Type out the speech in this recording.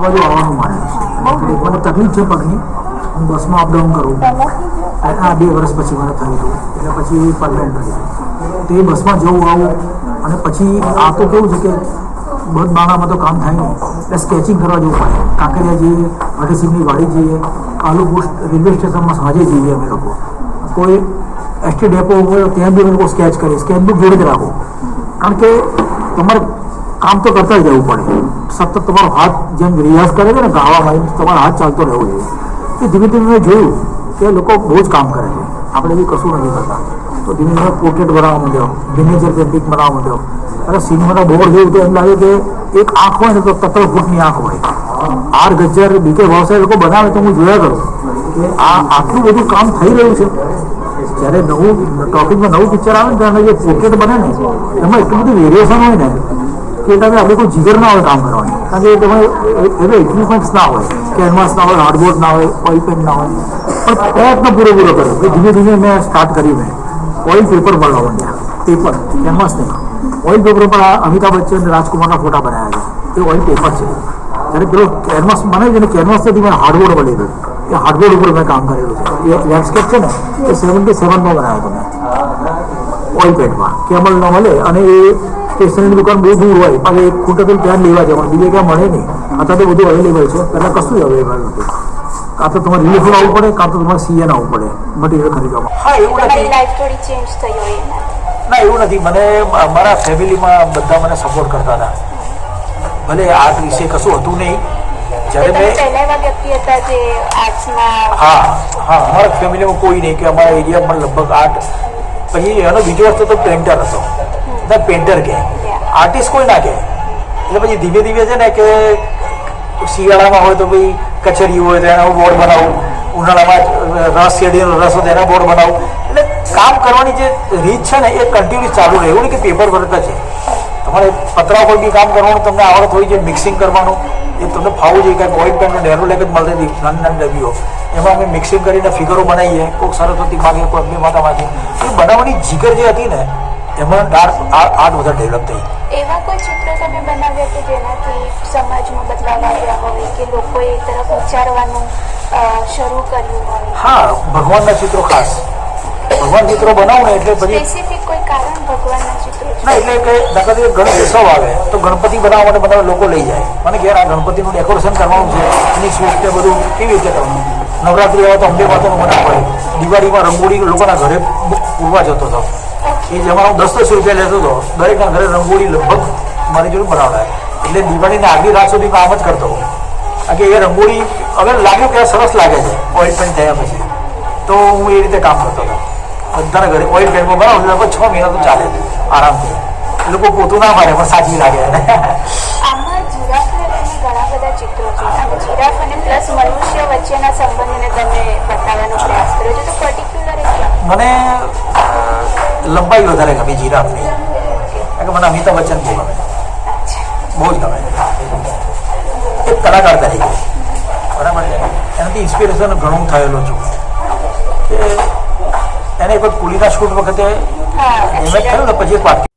બાજુ આવવાનું મારે મને તકલીફ છે પગની, હું બસમાં અપડાઉન કરું. આ 2 વર્ષ પછી મને થયું હતું, એટલે પછી પરમેનન્ટ થયું. તો એ બસમાં જવું આવું, અને પછી આ તો કેવું છે કે બસ બાણામાં તો કામ થાય નહીં, એટલે સ્કેચિંગ કરવા જવું પડે. કાંકરિયા જઈએ, ભગતસિંહની વાડી જઈએ, આલુપુર રેલવે સ્ટેશનમાં સાંજે જઈએ અમે લોકો. કોઈ એસટી ડેપો હોય ત્યાં બી અમે લોકો સ્કેચ કરીએ. સ્કેચબુક જોડે જ રાખો, કારણ કે તમારે કામ તો કરતા જ રહેવું પડે. સતત તમારો હાથ જેમ રિયાઝ કરે છે ને ગાવામાં, એમ તમારો હાથ ચાલતો રહેવો જોઈએ. એ ધીમે ધીમે મેં જોયું કે લોકો બહુ જ કામ કરે છે, આપણે બી કશું નથી કરતા. તો ધીમે ધીમે પોર્ટ્રેટ બનાવવા માંડ્યો, મિનિએચર પેઇન્ટિંગ બનાવવા માંડ્યો. અને સિનેમાના બોર્ડ જોયું તો એમ લાગે કે એક આંખ હોય ને તો 17 ફૂટની આંખ હોય. 8 ગજ્જર બીકે ભાવસાય લોકો બનાવે તો હું જોયા કરું કે આ આટલું બધું કામ થઈ રહ્યું છે. જ્યારે નવું ટોપિકમાં નવું પિક્ચર આવે ને ત્યારે જે પોર્ટ્રેટ બને ને એમાં એટલું બધું વેરિએશન હોય ને કે તમે આપણે કોઈ જીગર ના હોય કામ કરવાની. કારણ કે તમે એવા ઇક્વિપમેન્ટ્સ ના હોય, કેનવાસ ના હોય, હાર્ડબોર્ડ ના હોય, ઓઇલ પેન ના હોય. પણ પ્રયત્ન પૂરો કર્યો કે ધીમે ધીમે મેં સ્ટાર્ટ કર્યું. મેં ઓઇલ પેપર બનાવવા માંડ્યા. પેપર કેનવાસ નહીં, ઓઇલ પેપર પર અમિતાભ બચ્ચન રાજકુમારના ફોટા બનાવ્યા છે. એ ઓઇલ પેપર છે. જ્યારે પેલો કેનવાસ બને છે ને, કેનવાસથી મેં હાર્ડબોર્ડ બનેલું. એ હાર્ડબોર્ડ ઉપર મેં કામ કરેલું છે. એ લેન્ડસ્કેપ છે ને એ 77માં બનાવ્યો હતો મેં, ઓઇલ પેન્ટમાં. કેમલ ન મળે અને એ સ્ટેશનરીની દુકાન બહુ દૂર હોય, પણ એક ખૂટતું ત્યાં લેવા જવાનું, બીજે ક્યાં મળે નહીં. અત્યારે તો બધું અવેલેબલ છે, પહેલાં કશું જ અવેલેબલ હતું. કાં તો તમારે રિલીફ આવવું પડે, કાં તો તમારે સીએન આવવું પડે મટીરિયલ ખરીદવામાં. હા, એવું નથી. ના, એવું નથી. મને મારા ફેમિલીમાં બધા મને સપોર્ટ કરતા હતા. ભલે આર્ટ વિશે કશું હતું નહીં. જ્યારે મેં હા અમારા ફેમિલીમાં કોઈ નહીં, કે અમારા એરિયામાં લગભગ આર્ટ. પછી એનો બીજો વસ્તુ તો પેન્ટર હતો. પેન્ટર કહે, આર્ટિસ્ટ કોઈ ના કહે. એટલે પછી ધીમે ધીમે છે ને કે શિયાળામાં હોય તો ભાઈ કચેરી હોય તો એના બોર્ડ બનાવું, ઉનાળામાં રસ શેરડીનો રસ હોય તો એના બોર્ડ બનાવું. એટલે કામ કરવાની જે રીત છે ને એ કન્ટિન્યુઅસ ચાલુ રહે. એવું નહીં કે પેપર વર્ક છે. તમારે પતરા પર બી કામ કરવાનું તમને આવડત હોય છે, મિક્સિંગ કરવાનું એ તમને ફાવવું જોઈએ. કારણ કે ઓઇલ પેનનો નેરો લેગ જ મળતી હતી, નાની નાની ડબ્બીઓ. એમાં અમે મિક્સિંગ કરીને ફિગરો બનાવીએ. કોઈક સરસ્વતી માગે, કોઈ અંબે માતામાંથી. એ બનાવવાની જીગર જે હતી ને એમાં ડાર્ક આર્ટ વધારે ડેવલપ થઈ. એવા કોઈ ચિત્ર તમે બનાવ્યા કે જેનાથી સમાજમાં બદલાવ આવ્યા હોય, કે લોકોએ એ તરફ વિચારવાનું શરૂ કર્યું હોય? હા, ભગવાનના ચિત્રો ખાસ. ભગવાન ચિત્રો બનાવું ને એટલે પછી સ્પેસિફિક કોઈ કારણ ભગવાનના ચિત્રો? ના, એટલે કે દાખલા તરીકે ગણેશ ઉત્સવ આવે તો ગણપતિ બનાવવા માટે બધા લોકો લઈ જાય. મને ઘેર આ ગણપતિનું ડેકોરેશન કરવાનું છે, એની શૂટ ને બધું કેવી રીતે કરવાનું. નવરાત્રી આવે તો અંબે માતાનું બનાવવું હોય. દિવાળીમાં રંગોળી લોકોના ઘરે પૂરવા જતો હતો. એ જેમાં હું 10-10 રૂપિયા લેતો હતો. દરેકના ઘરે રંગોળી લગભગ મારી જોડે બનાવડાય. એટલે દિવાળીને આગલી રાત સુધી કામ જ કરતો. કારણ કે એ રંગોળી હવે લાગ્યું કે સરસ લાગે છે ઓઇલ પેન્ટ થયા પછી. તો હું એ રીતે કામ કરતો હતો. બધાના ઘરે ઓઇલ પેન્ટમાં બનાવું લગભગ 6 મહિના તો ચાલે આરામથી. એ લોકો પોતું ના મારે પણ સાચવી લાગે. આમાં જીરાફના ઘણા બધા ચિત્રો છે. અને જીરાફ અને પ્લસ મનુષ્ય વચ્ચેના સંબંધને તમે બતાવવાનો પ્રયાસ કર્યો છે. તો પર્ટિક્યુલર મને લંબાઈ વધારે ગમી જીરાફની. કારણ કે મને અમિતાભ બચ્ચન બહુ ગમે, બહુ જ ગમે. એક કલાકાર તરીકે બરાબર છે. એનાથી ઇન્સ્પિરેશન ઘણું થયેલો છું. કે એને એક પુલીના શૂટ વખતે ડેમેજ થયું ને પછી એક વાત